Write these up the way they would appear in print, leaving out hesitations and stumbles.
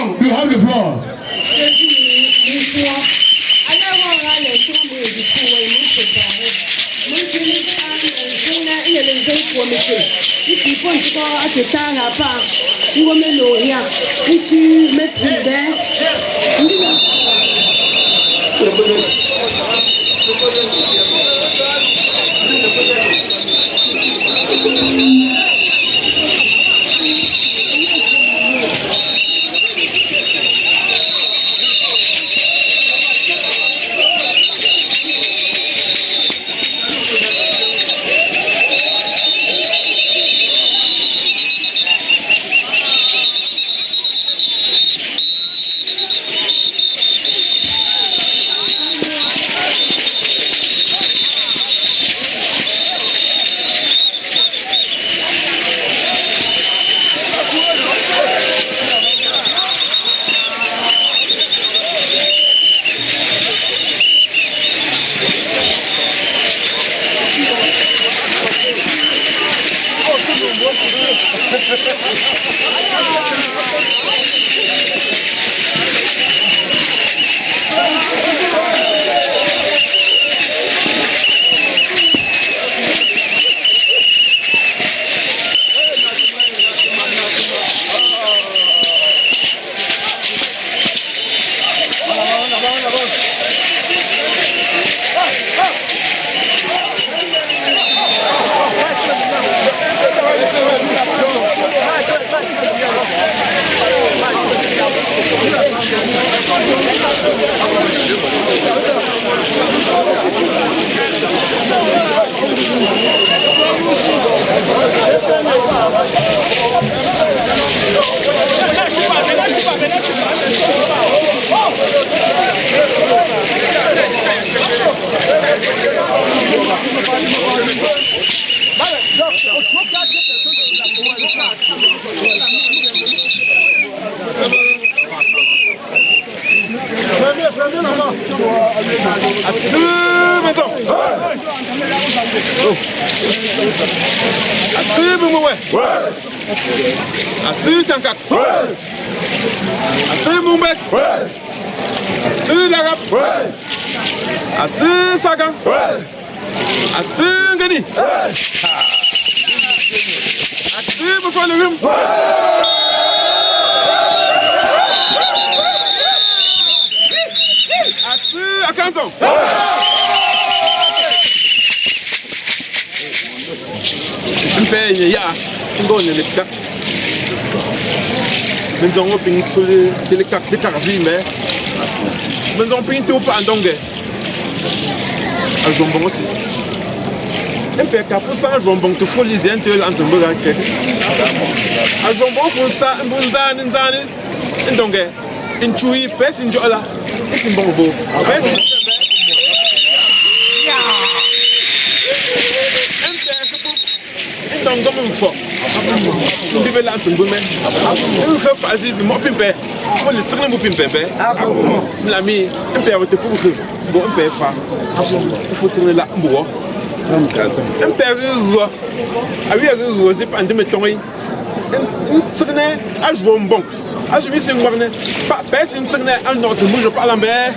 Now, you have the floor. Nous avons pris sur les cartes de Carzime. Nous avons pris tout par Ndongue. Elles ont bon aussi. Un peu pour ça, elles ont bon tout folie, c'est un peu l'ensemble. Elles ont bon pour ça, un bon zan, un Ndongue. Une choui, pèse une jola. Et c'est bon beau. Donc comme il faut, on devait lancer un peu mais on fait facile, mais moi pimper, moi le train moi pimper, l'ami, un peu avec pour que bon un peu faire, il faut tourner là un bois, un peu rire, ah oui rire, c'est pas un de mes tons, un train à jouer un bon, à jouer c'est un bon, pas personne train à notre bouge pas l'embêter.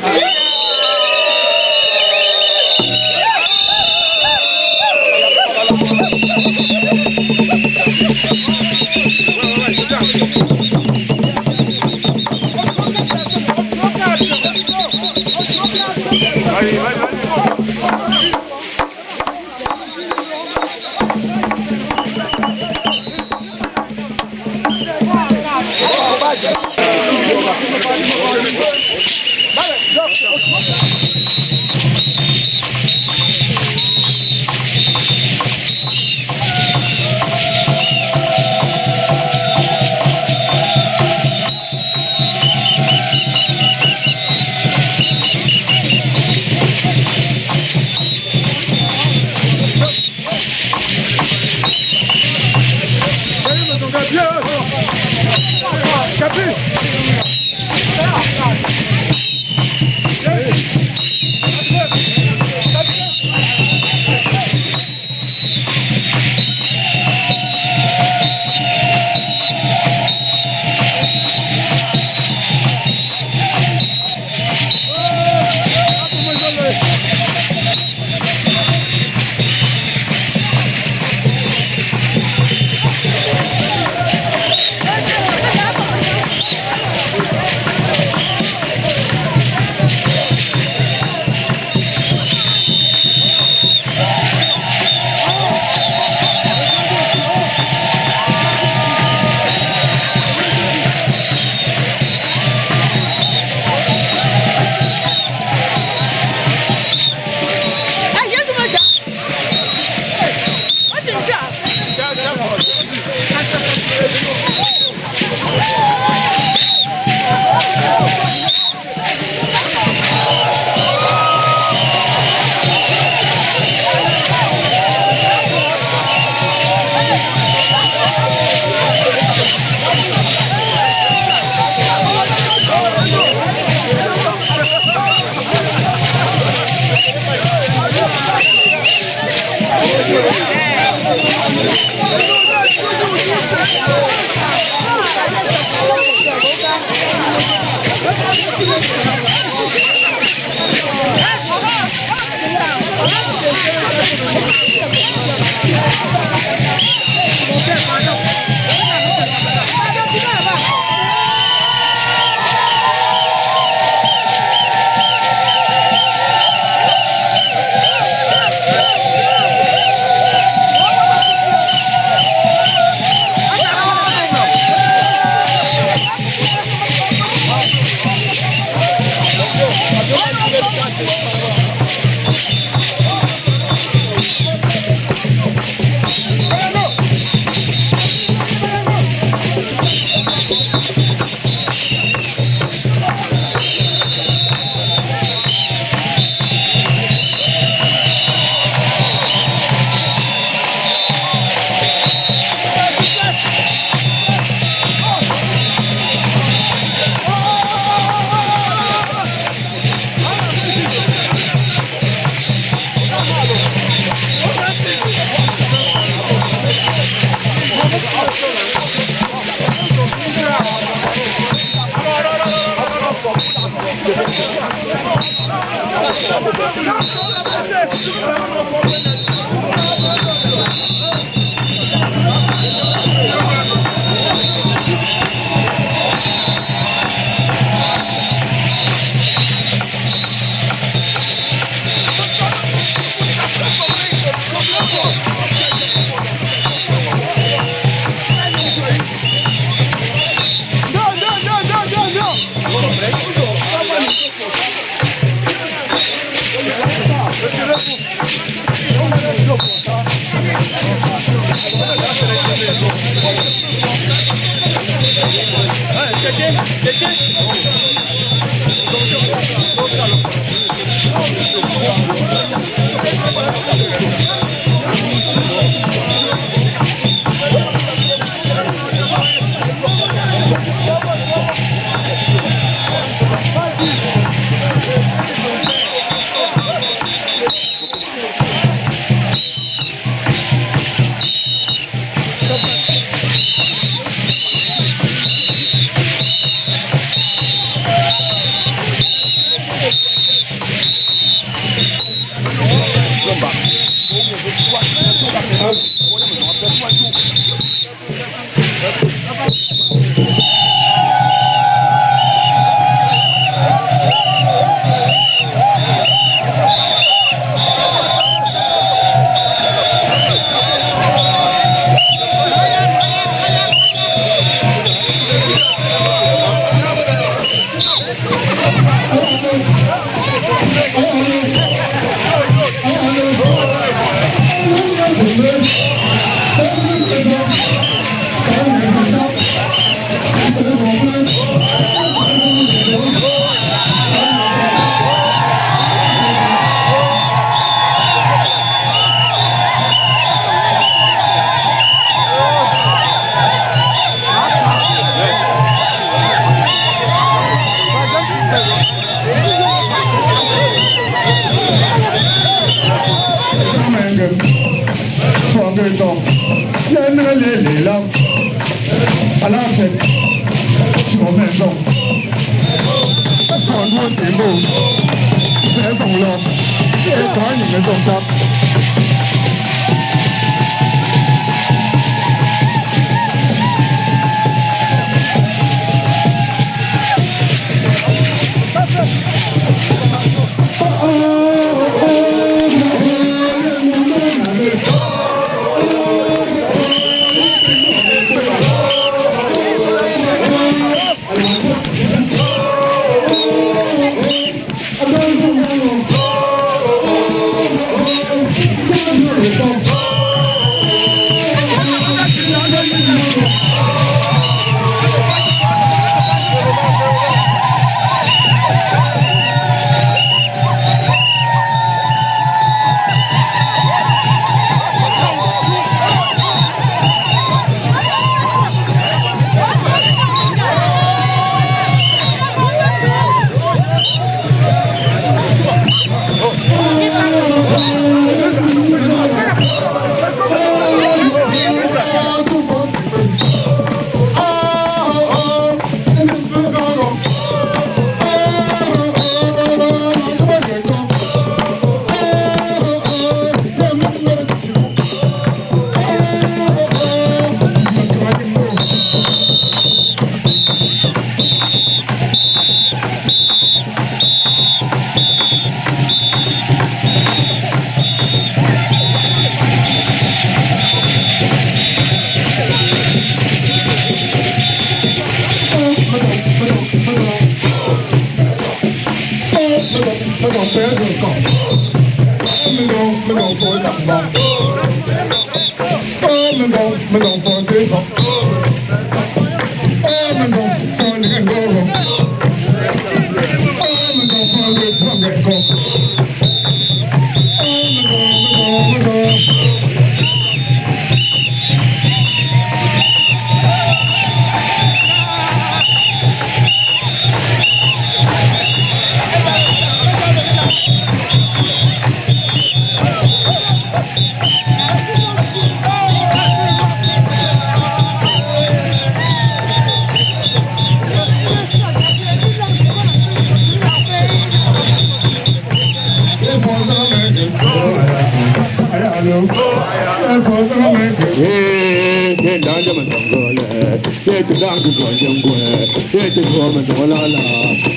the dog going away. Get the woman to la la.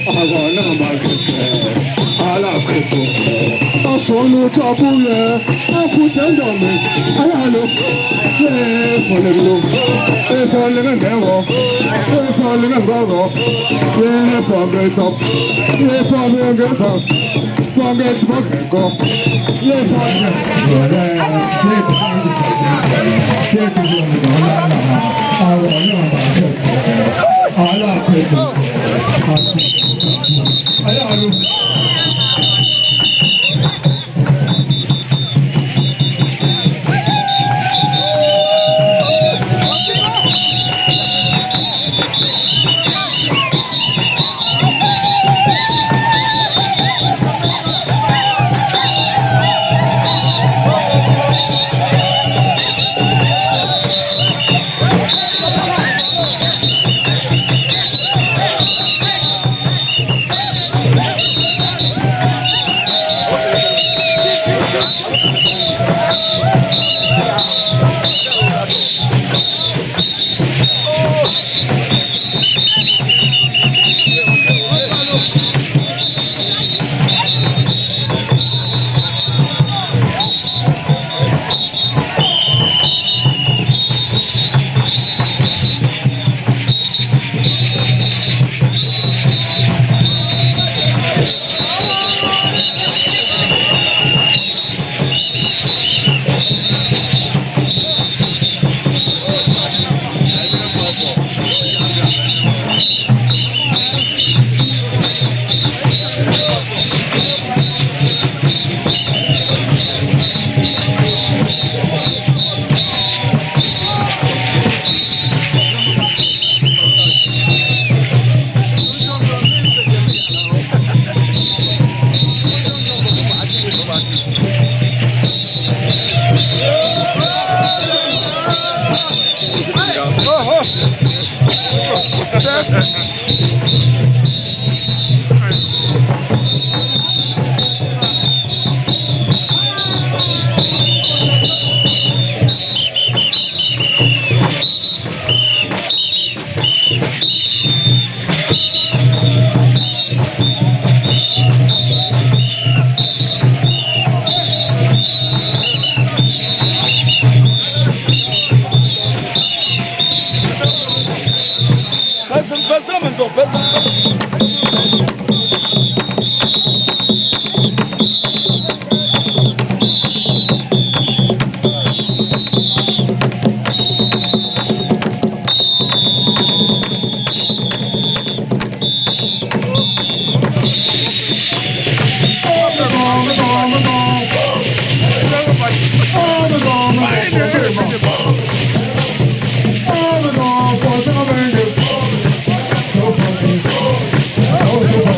I want to make it. I love it. I saw no trouble. I put them on me. I look. For the look. For the devil. For the devil. From the top. From the top. From the top. Go. So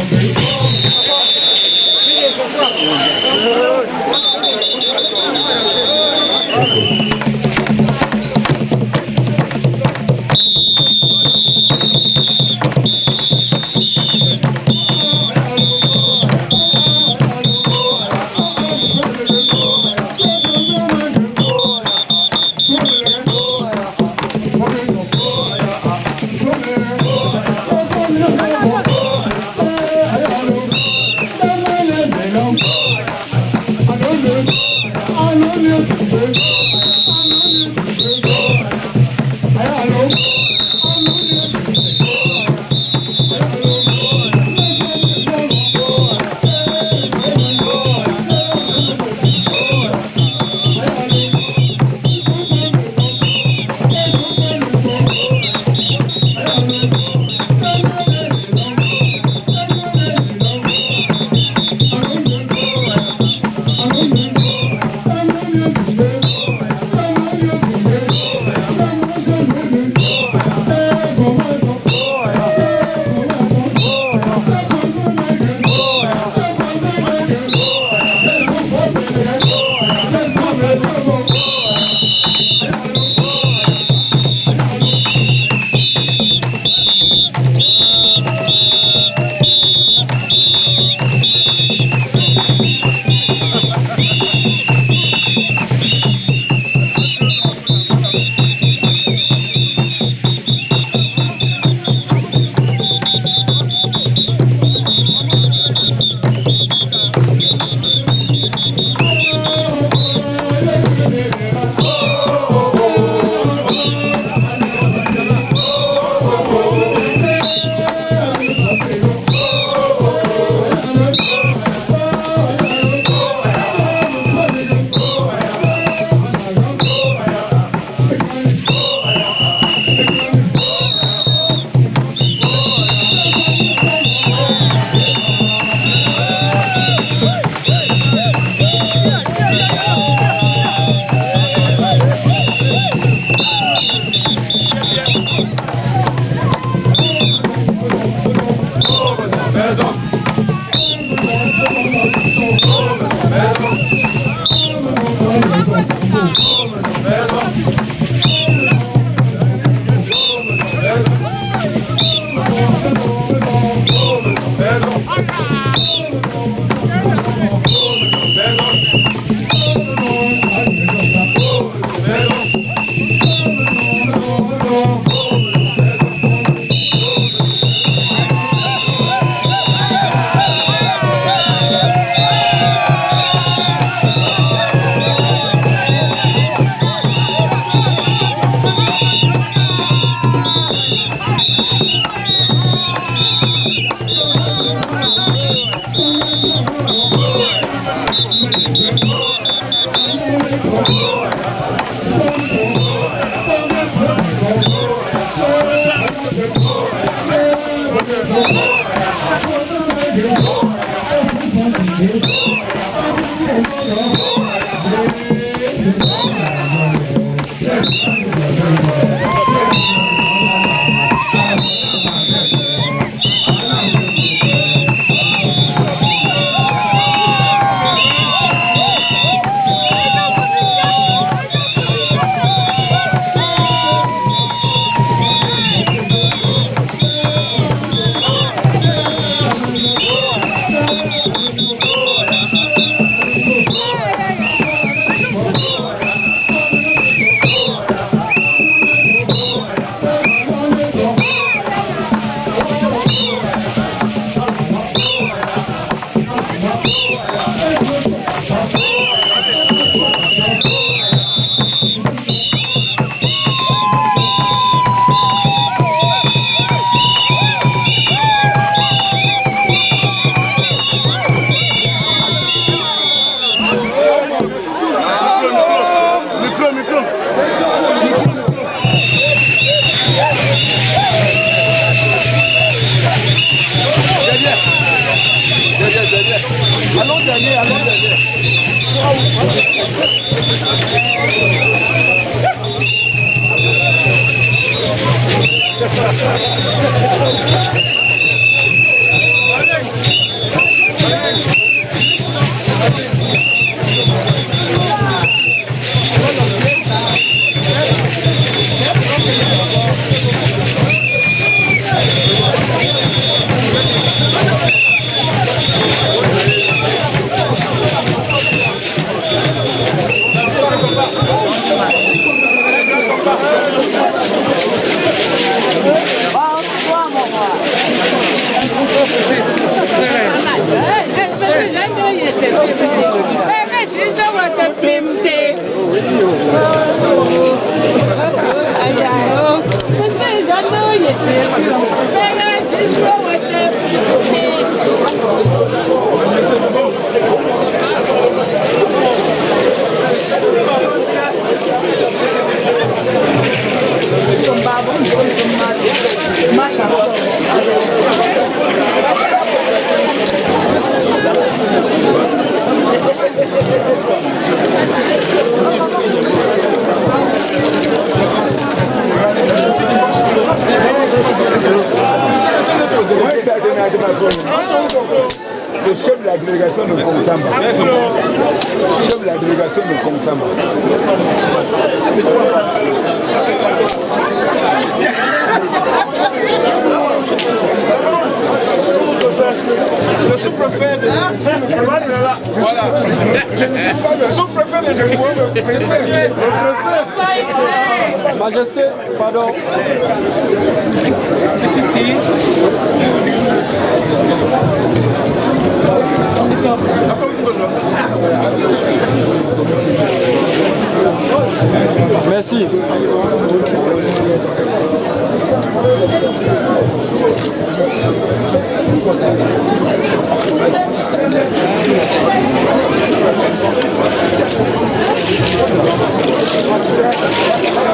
Le chef de la délégation de Komsamba. Le chef de la délégation de Komsamba. Le sous-préfet de... Voilà. Le sous-préfet de Neufo, le préfet. Majesté, pardon. Merci.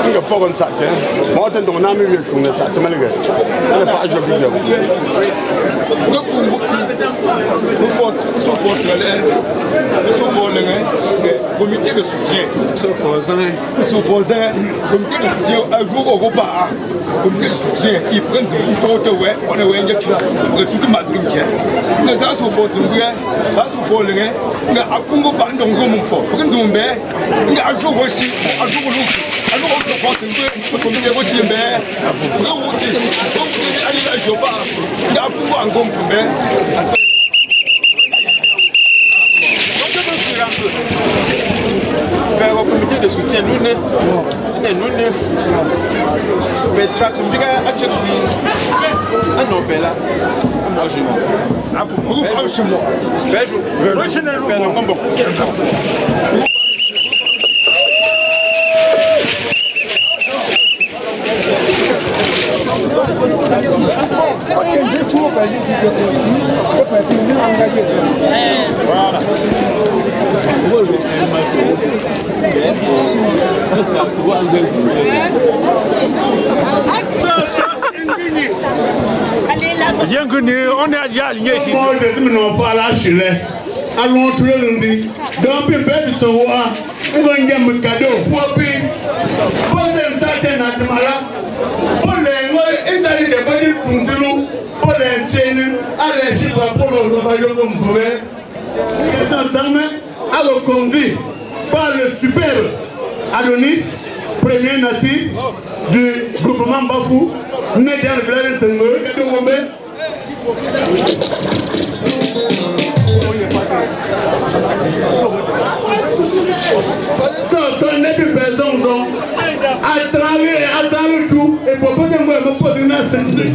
Nga pogon sate mo tan do na mi wi shunga sate malga ana pa jo bi jo nga ku mu fort so fort le comité de soutien so forza comité de soutien a jour au repas comité de soutien ils prennent ils tote ouais on est ouais njekira tout mazrim ke nga za so fort ngwe za so fort le nga akungo ba ndongo mu fort prendre mu be nga a jour aussi a jour lu alors on peut porter un comité aussi mais nga wuti donc ali la joba nga akungo angom fumbe au comité de soutien, nous mais tu as dit que tu as un Nobel là, moi je vous franchement, voilà. Allez là. On est déjà aligné ici. Moi, je ne m'en pas là, je l'ai. Allons tous les lundis. Donc, il peut se voir. On va y avoir un cadeau. Pour les certains animaux, pour les établis de body pour pour les tiennes, à les chiffres pour le royaume comme vous voulez. À le conduit par le super Adonis, premier natif du groupement Bafou, né dans le village de Senghor, et de Wombe. Son n'est plus personne, à travers tout, et pour poser moi, vous posez une comité.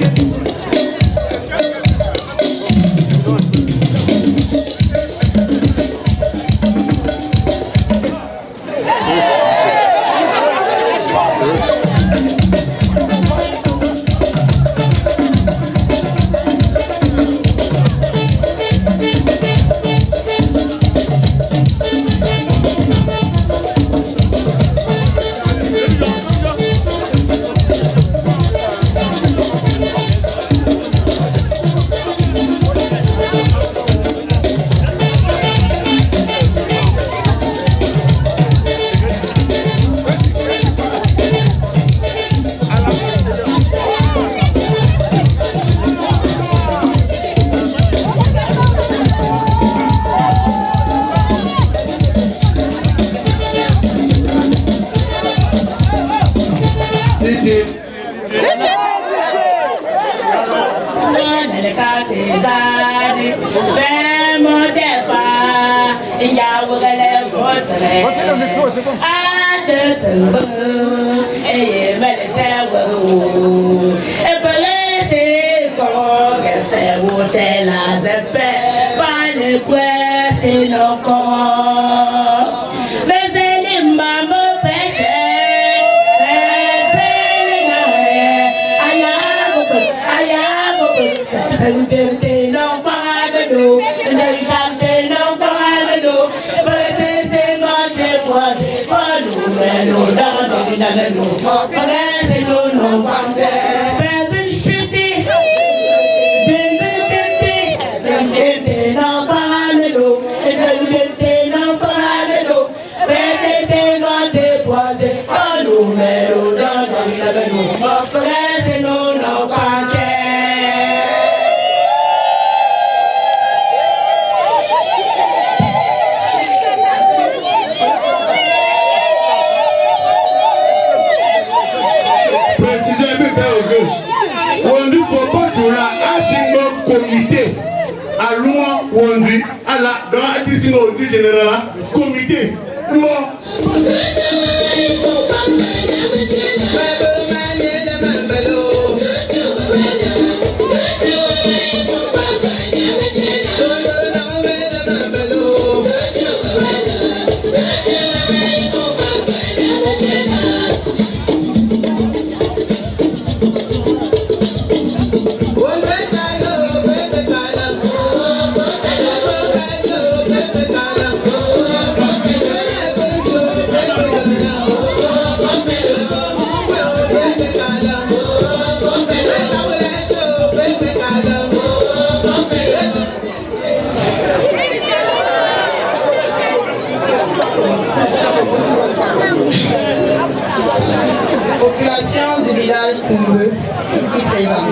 Population du village Tumbeu, ici présent.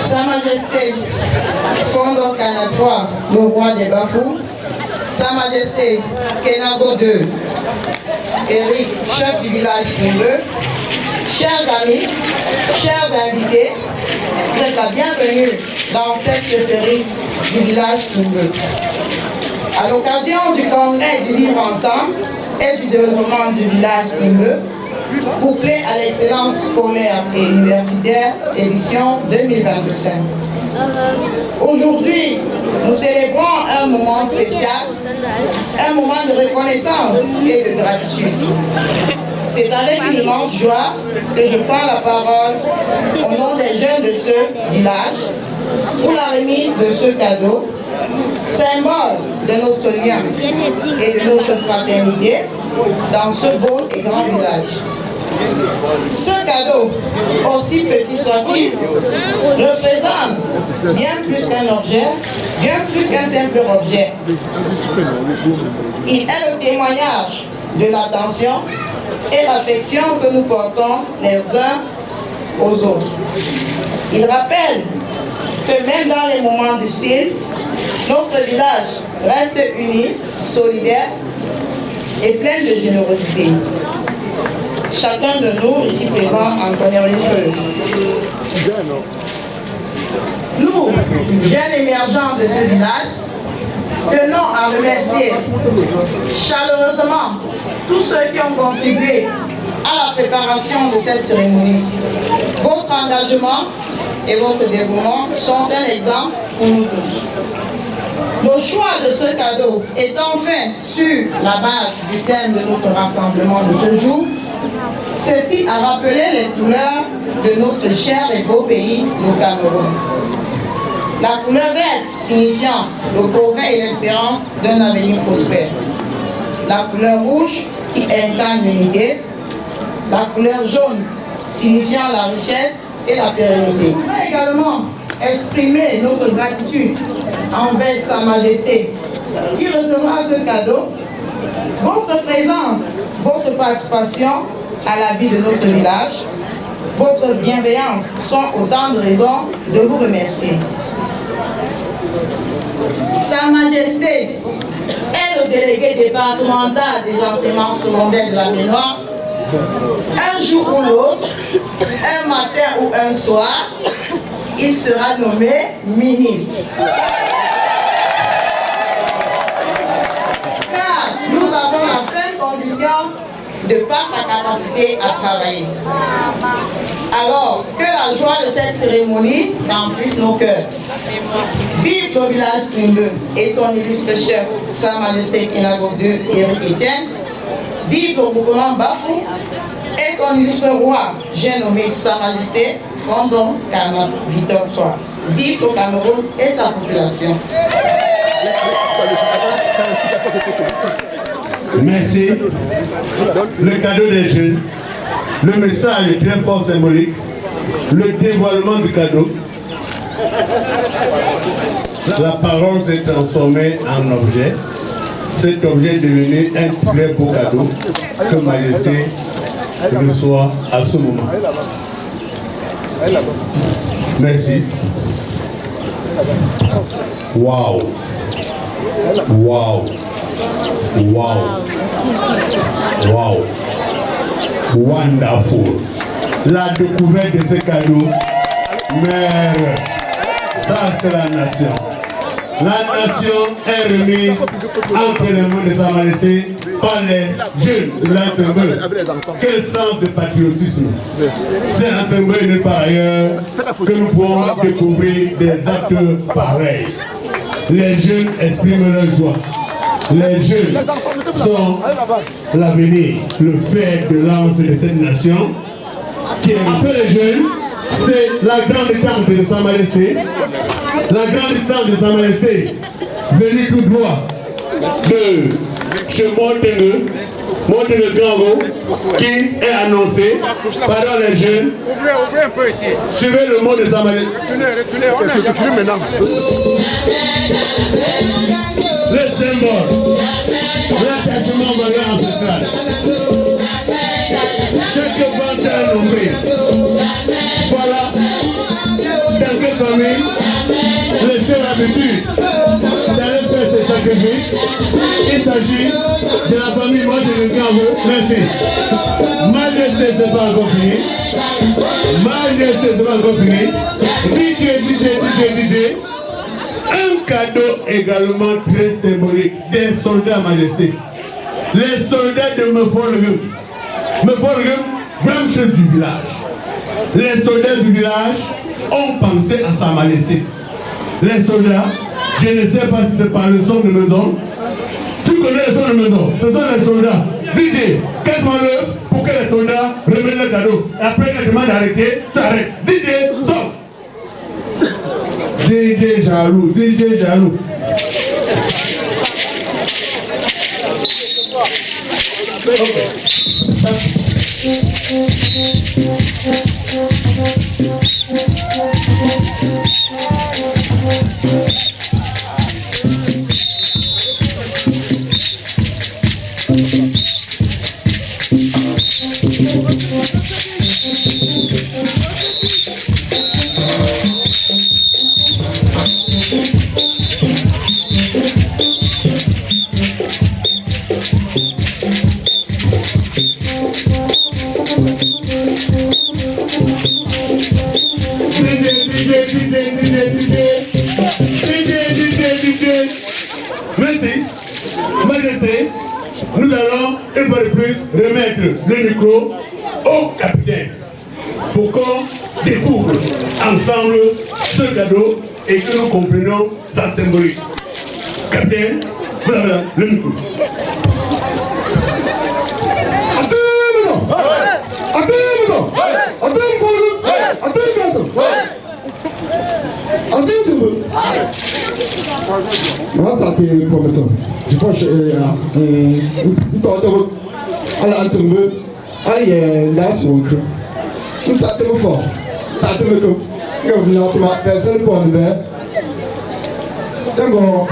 Sa Majesté Fondo Kanatoire, le roi des Bafous, Sa Majesté Kenago II, Eric, chef du village Tumbeu, chers amis, chers invités, vous êtes la bienvenue dans cette chefferie du village Tumbeu. À l'occasion du congrès du Vivre Ensemble et du développement du village Tumbeu, couplé à l'excellence scolaire et universitaire, édition 2025. Aujourd'hui, nous célébrons un moment spécial, un moment de reconnaissance et de gratitude. C'est avec une immense joie que je prends la parole au nom des jeunes de ce village pour la remise de ce cadeau, symbole de notre lien et de notre fraternité dans ce beau et grand village. Ce cadeau, aussi petit soit-il, représente bien plus qu'un objet, bien plus qu'un simple objet. Il est le témoignage de l'attention et l'affection que nous portons les uns aux autres. Il rappelle que même dans les moments difficiles, notre village reste uni, solidaire et plein de générosité. Chacun de nous ici présent en connaît une preuve. Nous, jeunes émergents de ce village, tenons à remercier chaleureusement tous ceux qui ont contribué à la préparation de cette cérémonie. Votre engagement et votre dévouement sont un exemple pour nous tous. Le choix de ce cadeau étant fait sur la base du thème de notre rassemblement de ce jour, ceci a rappelé les couleurs de notre cher et beau pays, le Cameroun. La couleur verte signifiant le progrès et l'espérance d'un avenir prospère. La couleur rouge qui incarne l'unité. La couleur jaune signifiant la richesse et la pérennité. On a également exprimé notre gratitude envers Sa Majesté qui recevra ce cadeau. Votre présence, votre participation à la vie de notre village, votre bienveillance sont autant de raisons de vous remercier. Sa Majesté est le délégué départemental des enseignements secondaires de la Ménoire. Un jour ou l'autre, un matin ou un soir, il sera nommé ministre. Car nous avons la pleine condition de par sa capacité à travailler. Alors, que la joie de cette cérémonie remplisse nos cœurs. Vive le village Trimbeu et son illustre chef, Sa Majesté Kinago II Éric Etienne. Vive le gouvernement Bafou et son illustre roi, j'ai nommé Sa Majesté Fondon Kana Victor III. Vive le Cameroun et sa population. Merci. Le cadeau des jeunes, le message est très fort symbolique, le dévoilement du cadeau. La parole s'est transformée en objet. Cet objet est devenu un très beau cadeau que Majesté reçoit à ce moment. Merci. Waouh! Waouh! Waouh! Waouh! Wonderful! La découverte de ce cadeau, mère, ça c'est la nation. La nation est remise entre les mains de Sa Majesté par les jeunes de l'Antembeu. Quel sens de patriotisme! C'est l'Antembeu et nulle part ailleurs que nous pouvons découvrir des actes pareils. Les jeunes expriment leur joie. Les jeunes sont l'avenir, le fer de lance de cette nation. Qui est après les jeunes, c'est la grande tante de Sa Majesté. La grande tante de Sa Majesté, venue tout droit de chez Montenegro, qui est annoncé par les jeunes. Ouvrez un peu ici. Suivez le mot de Sa Majesté. Reculez, on a déjà fini maintenant. Le symbole, l'attachement valeur ancestral. Chaque vente est un nombril. Voilà, dans cette famille, les chefs habitudes d'aller faire ces sacrifices. Il s'agit de la famille Montenegro. Merci. Majesté, c'est pas encore fini. Majesté, c'est pas encore fini. Didier. Un cadeau également très symbolique des soldats Majesté. Les soldats de Meforgum, même chef du village. Les soldats du village ont pensé à Sa Majesté. Les soldats, je ne sais pas si c'est par le son de Meudon. Tu connais le son de Meudon? Ce sont les soldats. Didier, qu'est-ce qu'on veut pour que les soldats remettent le cadeau? Après qu'ils demandent d'arrêter, tu arrêtes. Didier, sors. DJ jaloux. Merci. Majesté, nous allons une fois de plus remettre le micro au capitaine pour qu'on découvre ensemble ce cadeau et que nous comprenions sa symbolique. Capitaine, vous avez le micro. What's the professor? Because I last one. It's at the before. You're not my person on there. Then go.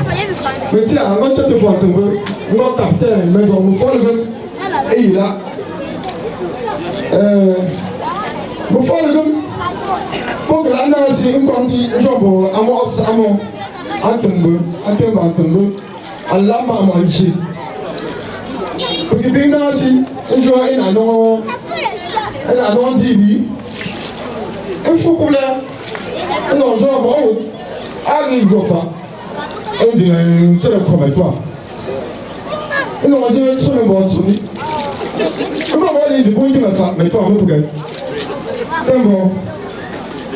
We see I want to want to not up there, make on follow. Before them, Poker announcing on the job, I'm Antumbu, Alama Manchi. Porque bem assim, enjoy in a no TV. E fukula, e no job oh, agi gofa. E di tere prometwa. E no di sunu bo sunu. E ma wali di bondi na fa metwa mo puga. Tembo.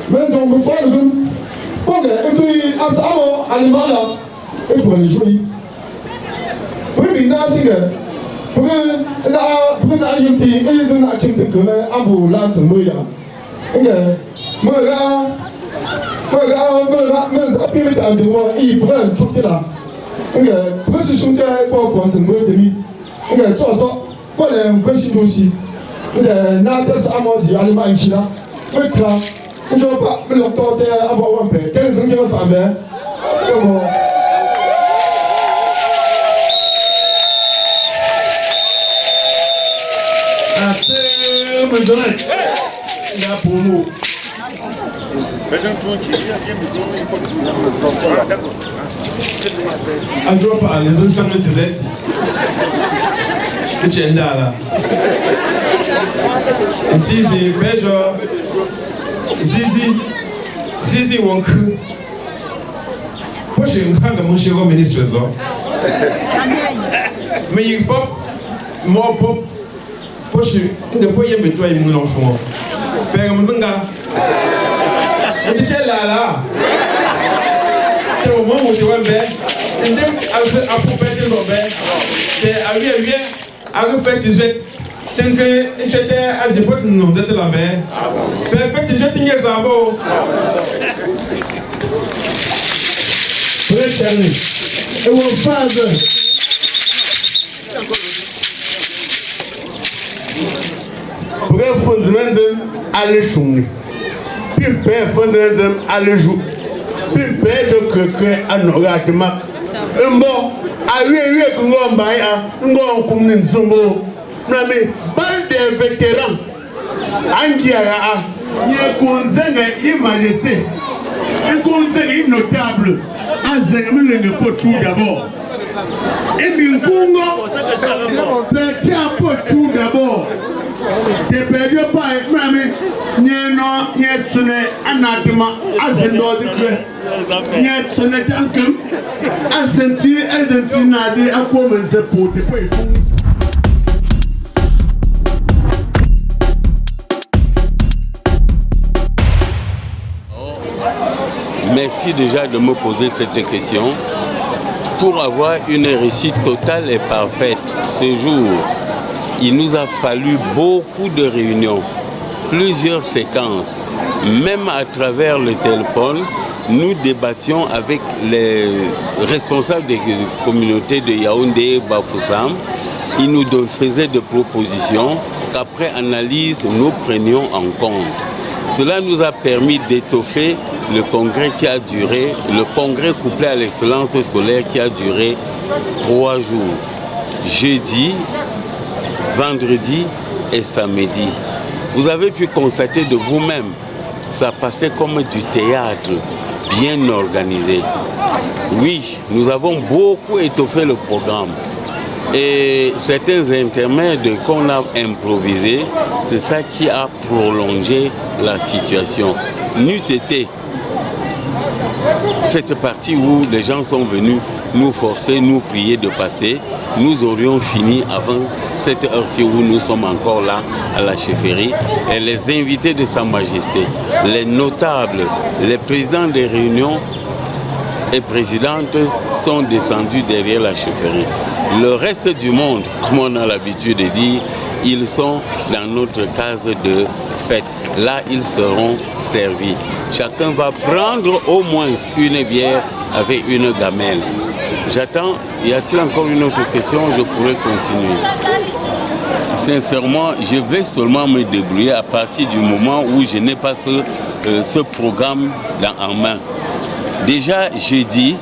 Mais donc vous faites et puis à ça animal et pour les jouer pour bien danser pour la yimpi et de la kimpe que abu lance moya et moi appeler dans de moi il prend tout là et pour se sentir pour prendre moi demi et ça pour les question aussi et n'a pas ça moi j'ai animal qui là et là je ne veux pas me l'entendre avoir un peu. Quels sont les femmes? Comment? Là pour nous. Un jour par les autres samedi tizet. Le chenda là. Zizi, Bejo. Zizi Wonku. Poche mpanga mon cher ministre zo. Mais il pop, moi pop. Poche, ne peut y mettre toi et mon enfant. Père Mzunga. On dit là. C'est au moment où tu vas bien. Et même à propos de l'obé. C'est à lui à refaire tes jets. Tant que tu étais à ce poste, nous étions là-bas. Perfect, tu étais à Zabo. Précédemment, et mon father. Pour que fondement aller chouiner. Puis père fondement aller jouer. Puis père de quelqu'un à nos gâtements. Un bon, à lui qu'on va bailler, on va comme une zombo. Mais bande de vétérans, Angiara, il y a une majesté, une notable, un tout d'abord. Et bien, petit un peu tout d'abord. Te perdu pas, mais n'y a sonné anathema, n'y a sonné tant que, à sentir, à commencer pour te payer. Merci déjà de me poser cette question. Pour avoir une réussite totale et parfaite ce jour, il nous a fallu beaucoup de réunions, plusieurs séquences. Même à travers le téléphone, nous débattions avec les responsables des communautés de Yaoundé et Bafoussam. Ils nous faisaient des propositions qu'après analyse, nous prenions en compte. Cela nous a permis d'étoffer le congrès qui a duré, le congrès couplé à l'excellence scolaire qui a duré 3 jours. Jeudi, vendredi et samedi. Vous avez pu constater de vous-même, ça passait comme du théâtre, bien organisé. Oui, nous avons beaucoup étoffé le programme. Et certains intermèdes qu'on a improvisés, c'est ça qui a prolongé la situation. N'eût été cette partie où les gens sont venus nous forcer, nous prier de passer, nous aurions fini avant cette heure-ci où nous sommes encore là à la chefferie. Et les invités de Sa Majesté, les notables, les présidents des réunions et présidentes sont descendus derrière la chefferie. Le reste du monde, comme on a l'habitude de dire, ils sont dans notre case de fête. Là, ils seront servis. Chacun va prendre au moins une bière avec une gamelle. J'attends, y a-t-il encore une autre question? Je pourrais continuer. Sincèrement, je vais seulement me débrouiller à partir du moment où je n'ai pas ce programme en main. Déjà, jeudi,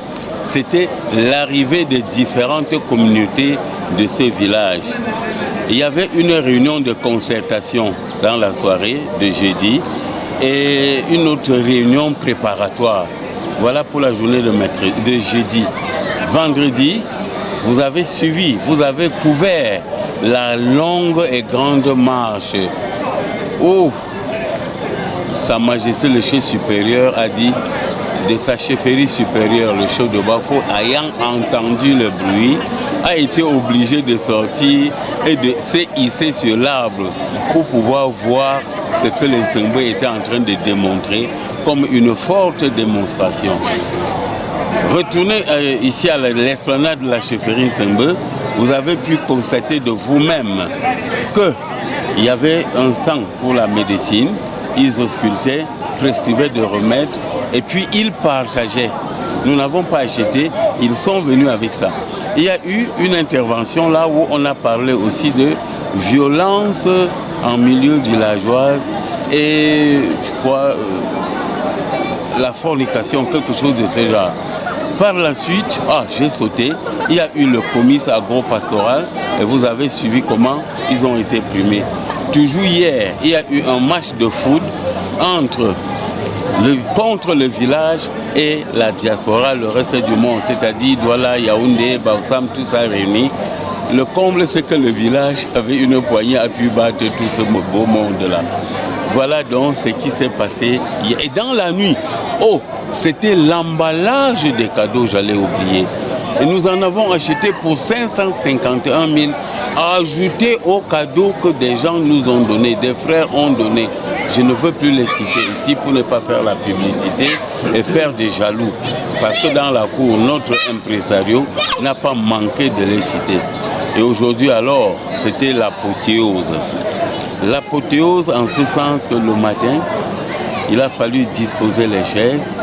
c'était l'arrivée de différentes communautés de ce village. Il y avait une réunion de concertation dans la soirée de jeudi et une autre réunion préparatoire. Voilà pour la journée de jeudi. Vendredi, vous avez suivi, vous avez couvert la longue et grande marche où Sa Majesté le chef supérieur a dit de sa chefferie supérieure, le chef de Bafo, ayant entendu le bruit, a été obligé de sortir et de se hisser sur l'arbre pour pouvoir voir ce que les Ntsengbe étaient en train de démontrer comme une forte démonstration. Retournez ici à l'esplanade de la chefferie Ntsengbe, vous avez pu constater de vous-même qu'il y avait un stand pour la médecine, ils auscultaient, prescrivaient des remèdes et puis ils partageaient. Nous n'avons pas acheté, ils sont venus avec ça. Il y a eu une intervention là où on a parlé aussi de violence en milieu villageoise et je crois la fornication, quelque chose de ce genre. Par la suite, j'ai sauté, il y a eu le comice agro-pastoral et vous avez suivi comment ils ont été primés. Toujours hier, il y a eu un match de foot contre le village et la diaspora, le reste du monde, c'est-à-dire Douala, Yaoundé, Baussam, tout ça réuni. Le comble, c'est que le village avait une poignée à pu battre tout ce beau monde-là. Voilà donc ce qui s'est passé. Et dans la nuit, c'était l'emballage des cadeaux, j'allais oublier. Et nous en avons acheté pour 551 000, ajouté aux cadeaux que des gens nous ont donnés, des frères ont donné. Je ne veux plus les citer ici pour ne pas faire la publicité et faire des jaloux. Parce que dans la cour, notre impresario n'a pas manqué de les citer. Et aujourd'hui alors, c'était l'apothéose. L'apothéose en ce sens que le matin, il a fallu disposer les chaises,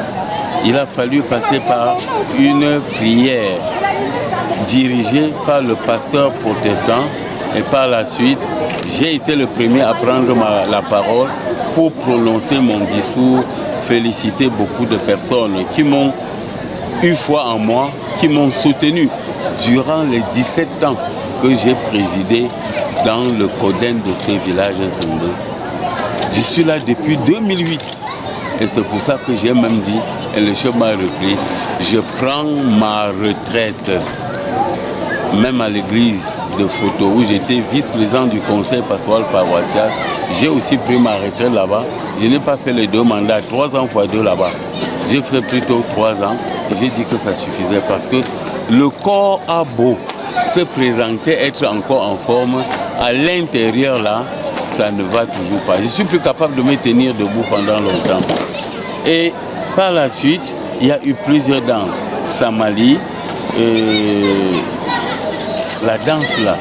il a fallu passer par une prière dirigée par le pasteur protestant et par la suite, j'ai été le premier à prendre la parole pour prononcer mon discours, féliciter beaucoup de personnes qui m'ont eu foi en moi, qui m'ont soutenu durant les 17 ans que j'ai présidé dans le Coden de ce village Ntsengbe. Je suis là depuis 2008 et c'est pour ça que j'ai même dit, et le chef m'a repris, je prends ma retraite. Même à l'église de Photo où j'étais vice-président du conseil pastoral paroissial, j'ai aussi pris ma retraite là-bas. Je n'ai pas fait les 2 mandats, 3 ans x 2 là-bas. J'ai fait plutôt 3 ans et j'ai dit que ça suffisait parce que le corps a beau se présenter, être encore en forme, à l'intérieur là, ça ne va toujours pas. Je suis plus capable de me tenir debout pendant longtemps. Et par la suite, il y a eu plusieurs danses. Samali, la danse là,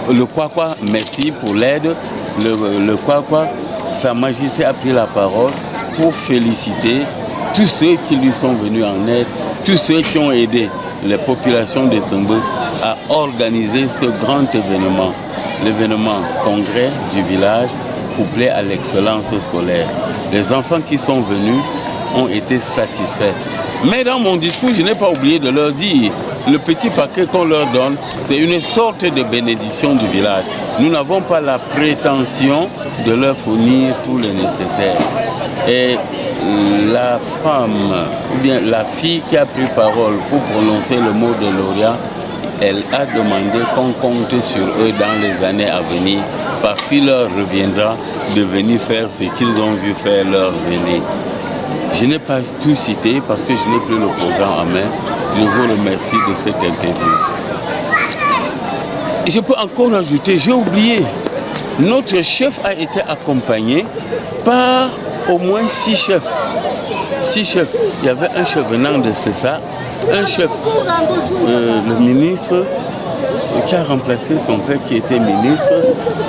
le Kwakwa, merci pour l'aide. Le Kwakwa, Sa Majesté a pris la parole pour féliciter tous ceux qui lui sont venus en aide, tous ceux qui ont aidé les populations de Ntsengbe à organiser ce grand événement. l'événement congrès du village couplé à l'excellence scolaire. Les enfants qui sont venus ont été satisfaits. Mais dans mon discours, je n'ai pas oublié de leur dire, le petit paquet qu'on leur donne, c'est une sorte de bénédiction du village. Nous n'avons pas la prétention de leur fournir tout le nécessaire. Et la femme, ou bien la fille qui a pris parole pour prononcer le mot de lauréat, elle a demandé qu'on compte sur eux dans les années à venir parce qu'il leur reviendra de venir faire ce qu'ils ont vu faire leurs aînés. Je n'ai pas tout cité parce que je n'ai plus le programme en main. Je vous remercie de cette interview. Je peux encore ajouter, j'ai oublié, notre chef a été accompagné par au moins 6 chefs. 6 chefs. Il y avait un chef venant de Cessa, un chef, le ministre qui a remplacé son frère qui était ministre,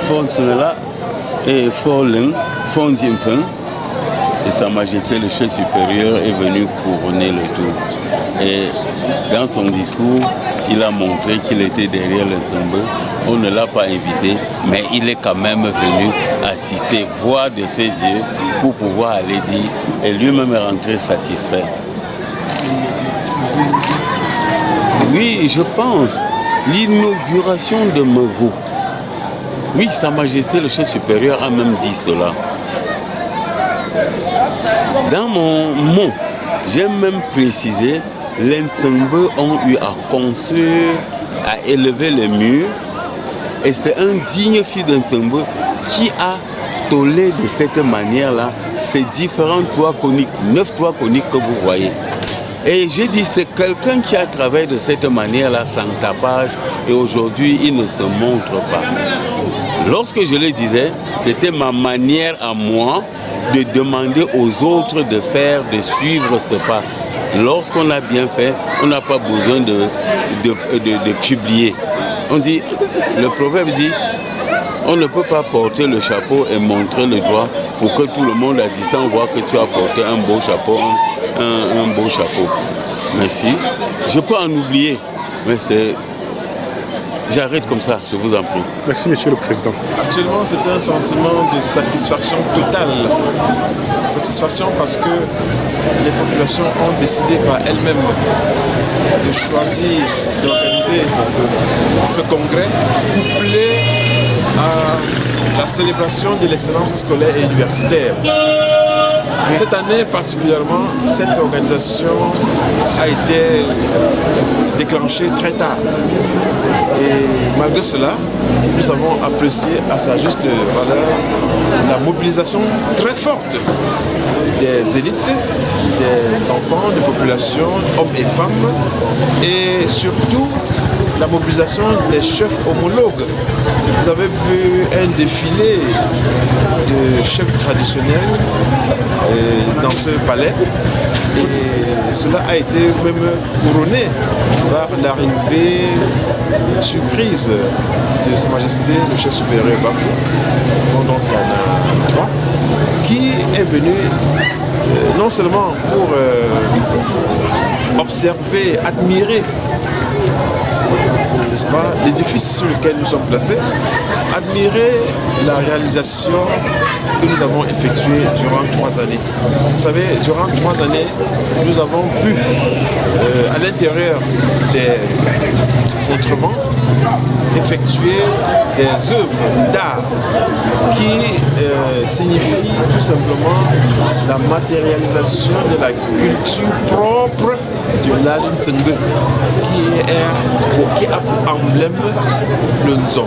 Fontenela et Forlin, Fondienfen. Et Sa Majesté le chef supérieur est venu couronner le tout. Et dans son discours, il a montré qu'il était derrière le Nzembe. On ne l'a pas invité, mais il est quand même venu assister, voir de ses yeux pour pouvoir aller dire. Et lui-même est rentré satisfait. Oui, je pense, l'inauguration de Mevo. Oui, Sa Majesté le chef supérieur a même dit cela. Dans mon mot, j'ai même précisé, les Nzembe ont eu à construire, à élever les murs. Et c'est un digne fils de Nzembe qui a tollé de cette manière-là ces différents toits coniques, 9 toits coniques que vous voyez. Et j'ai dit, c'est quelqu'un qui a travaillé de cette manière-là sans tapage et aujourd'hui, il ne se montre pas. Lorsque je le disais, c'était ma manière à moi de demander aux autres de faire, de suivre ce pas. Lorsqu'on a bien fait, on n'a pas besoin de publier. On dit, le proverbe dit, on ne peut pas porter le chapeau et montrer le doigt pour que tout le monde à distance voit que tu as porté un beau chapeau, un beau chapeau. Merci. Je peux en oublier, mais c'est... J'arrête comme ça, je vous en prie. Merci, Monsieur le Président. Actuellement, c'est un sentiment de satisfaction totale. Satisfaction parce que les populations ont décidé par elles-mêmes de choisir d'organiser ce congrès couplé à la célébration de l'excellence scolaire et universitaire. Cette année particulièrement, cette organisation a été déclenchée très tard. Et malgré cela, nous avons apprécié à sa juste valeur la mobilisation très forte des élites, des enfants, des populations, hommes et femmes, et surtout la mobilisation des chefs homologues. Vous avez vu un défilé de chefs traditionnels dans ce palais et cela a été même couronné par l'arrivée surprise de Sa Majesté le chef supérieur Bafou, Fondant Kana III, qui est venu non seulement pour observer, admirer, n'est-ce pas, l'édifice sur lequel nous sommes placés, admirer la réalisation que nous avons effectuée durant 3 années. Vous savez, durant 3 années, nous avons pu, à l'intérieur des contrevents, effectuer des œuvres d'art qui signifient tout simplement la matérialisation de la culture propre du village Nzembe, qui a pour emblème le Nzo.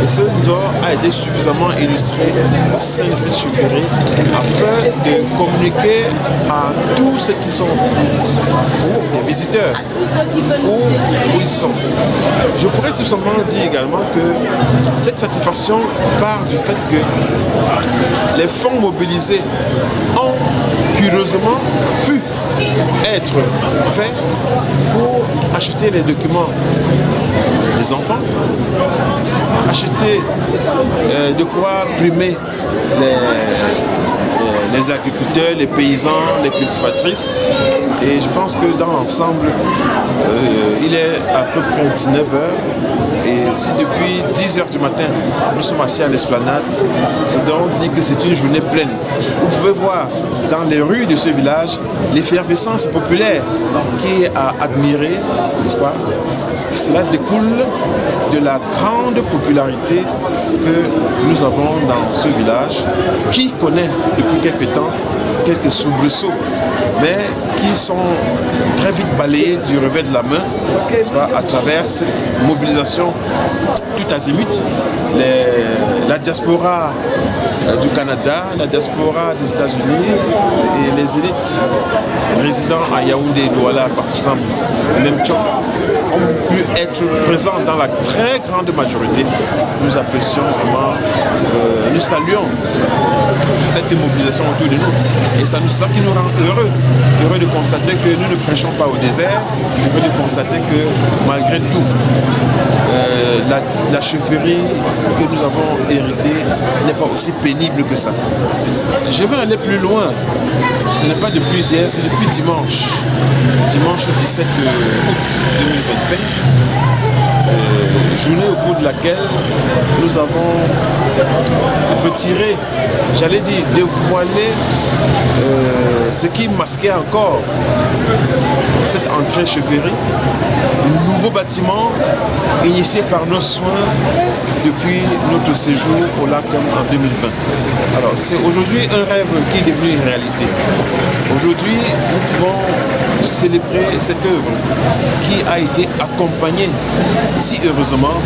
Et ce Nzo a été suffisamment illustré au sein de cette chefferie afin de communiquer à tous ceux qui sont des visiteurs où ils sont. Je pourrais tout simplement dire également que cette satisfaction part du fait que les fonds mobilisés ont curieusement pu être faits pour acheter les documents des enfants, acheter de quoi primer les agriculteurs, les paysans, les cultivatrices. Et je pense que dans l'ensemble, il est à peu près 19h. Et si depuis 10h du matin, nous sommes assis à l'esplanade, c'est donc dit que c'est une journée pleine. Vous pouvez voir dans les rues de ce village l'effervescence populaire qui est à admirer, n'est-ce pas? Cela découle de la grande popularité que nous avons dans ce village, qui connaît depuis quelque temps quelques soubresauts, mais qui sont très vite balayés du revers de la main, n'est-ce pas, à travers cette mobilisation tout azimut. La diaspora du Canada, la diaspora des États-Unis et les élites résidant à Yaoundé, Douala, Bafoussam, même Tchok, ont pu être présents dans la très grande majorité. Nous apprécions vraiment, nous saluons cette mobilisation autour de nous. Et ça qui nous rend heureux de constater que nous ne prêchons pas au désert, heureux de constater que malgré tout, la chefferie que nous avons héritée n'est pas aussi pénible que ça. Je vais aller plus loin. Ce n'est pas depuis hier, c'est depuis dimanche. Dimanche 17 août 2025. Journée au cours de laquelle nous avons retiré, j'allais dire dévoilé ce qui masquait encore cette entrée chefferie, un nouveau bâtiment initié par nos soins depuis notre séjour au lac en 2020. Alors c'est aujourd'hui un rêve qui est devenu une réalité. Aujourd'hui nous pouvons célébrer cette œuvre qui a été accompagnée si heureusement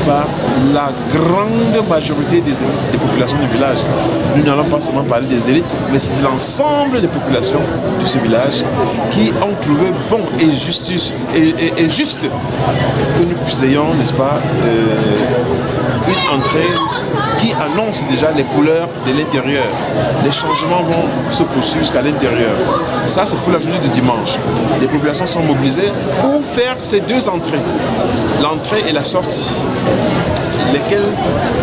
par la grande majorité des populations du village. Nous n'allons pas seulement parler des élites, mais c'est l'ensemble des populations de ce village qui ont trouvé bon et juste que nous ayons, n'est-ce pas, une entrée qui annonce déjà les couleurs de l'intérieur. Les changements vont se poursuivre jusqu'à l'intérieur. Ça, c'est pour la journée de dimanche. Les populations sont mobilisées pour faire ces deux entrées, l'entrée et la sortie, lesquelles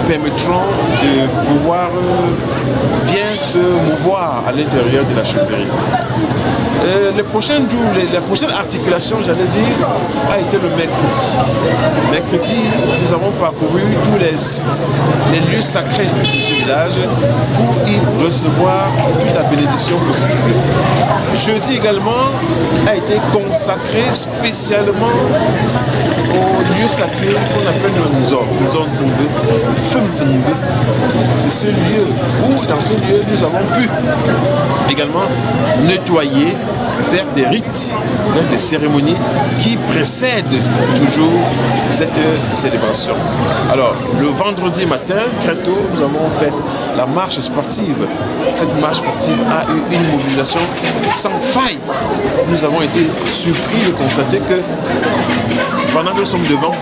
permettront de pouvoir bien se mouvoir à l'intérieur de la chefferie. Les prochains jours, la prochaine articulation, j'allais dire, a été le mercredi. Mercredi, nous avons parcouru tous les sites, les lieux sacrés de ce village pour y recevoir toute la bénédiction possible. Jeudi également a été consacré spécialement au lieu sacré qu'on appelle le Nzor Tsingbe. C'est ce lieu où, dans ce lieu, nous avons pu également nettoyer, faire des rites, faire des cérémonies qui précèdent toujours cette célébration. Alors, le vendredi matin, très tôt, nous avons fait la marche sportive. Cette marche sportive a eu une mobilisation sans faille. Nous avons été surpris de constater que pendant que nous sommes devant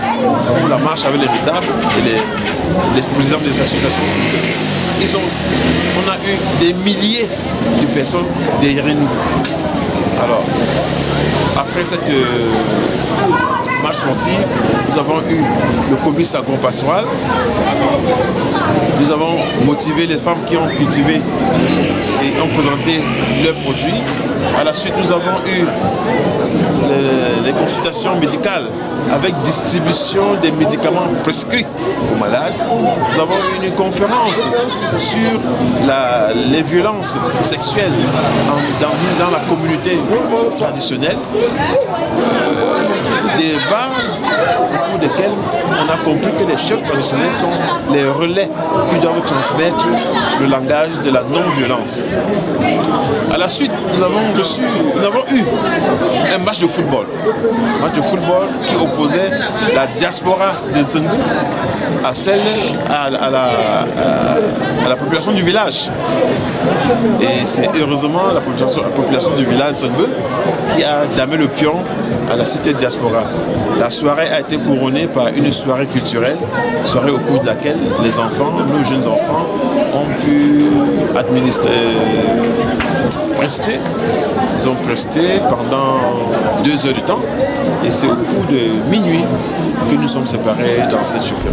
pour la marche avec les notables et les présidents des associations, on a eu des milliers de personnes derrière nous. Alors, après cette marche sportive, nous avons eu le comice agro-pastoral. Nous avons motivé les femmes qui ont cultivé et ont présenté leurs produits. À la suite, nous avons eu les consultations médicales avec distribution des médicaments prescrits aux malades. Nous avons eu une conférence sur les violences sexuelles dans la communauté traditionnelle. Des débats au cours desquels on a compris que les chefs traditionnels sont les relais qui doivent transmettre le langage de la non-violence. À la suite, nous avons eu un match de football. Un match de football qui opposait la diaspora de Tsingbe à la population du village. Et c'est heureusement la population du village de Tsingbe qui a damé le pion à la cité diaspora. La soirée a été couronnée par une soirée culturelle, soirée au cours de laquelle les enfants, nos jeunes enfants, ont pu prester. Ils ont presté pendant 2 heures de temps et c'est au cours de minuit que nous sommes séparés dans cette chefferie.